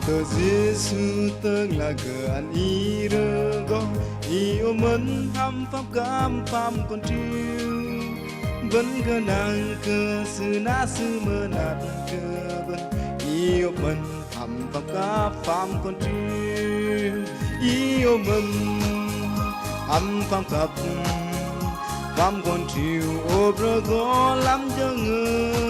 cờ Giêsu tương là cờ ăn ý rơ go yêu mến thăm pháp cam phàm con chiêu vẫn cờ nàng cờ sư na sư mơ nạt cờ vẫn yêu mến thăm pháp cam phàm con chiêu yêu mến thăm phàm cặp phàm con chiêu ô rơ go lắm cho ngơ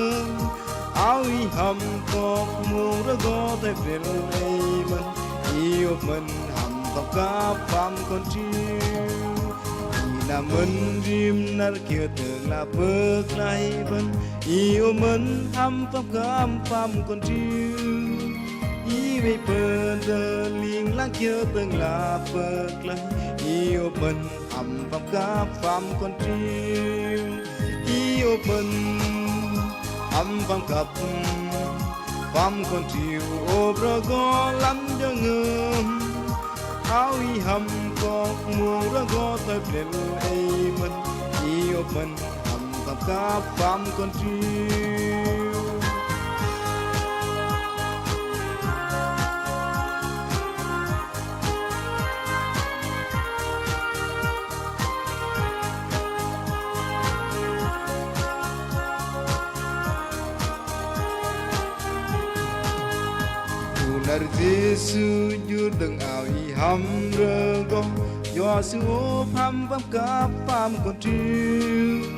áo y hầm cột mù đó có thể về đây mình yêu mình hầm tập cá phàm con chiêu là mình riêng nát kia tưởng là bước lại mình yêu mình hầm tập cá phàm con chiêu ý về bờ giờ liền láng kia tưởng là bước lại yêu mình hầm tập cá phàm con chiêu yêu mình phàm cặp phàm con chiều ô bờ go lắm cho ngơm áo y hầm cột mù đó go tới bên ấy mình yêu mình phàm cặp phàm con chiều Nar Giêsu jur đừng ảo y hầm rơ go do sự ốp hầm vấp cáp phàm con chiêu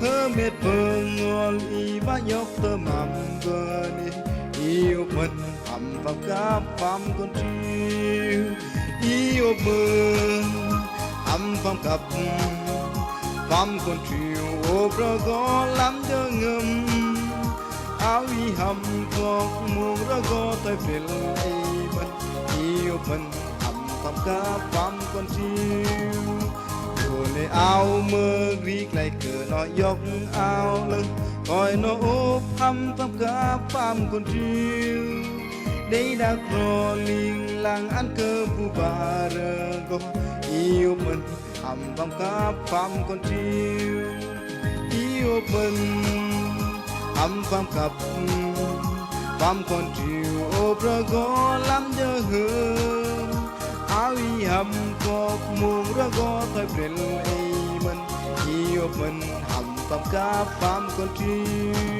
hơ mệt bờ ngon y vã nhóc tơ mầm vơ đi yêu mình hầm vấp cáp phàm con chiêu yêu mình hầm phàm cặp phàm con chiêu ốp rơ go lắm cho ngâm áo y hầm cột mù đó có tới về đây mình yêu mình hầm phàm cá phàm con chiêu rồi lấy áo mơ riết lại cờ nó dốc áo lưng coi nó ốp hầm phàm cá phàm con chiêu đây đã rò liền làng ăn cơ vu bà rơ go yêu mình hầm phàm cá phàm con chiêu yêu mình phàm cặp phàm con chiều ô bờ go lắm cho hương áo y hầm cột mù đó go tới bên ấy mình yêu mình hầm phàm cặp phàm con chiều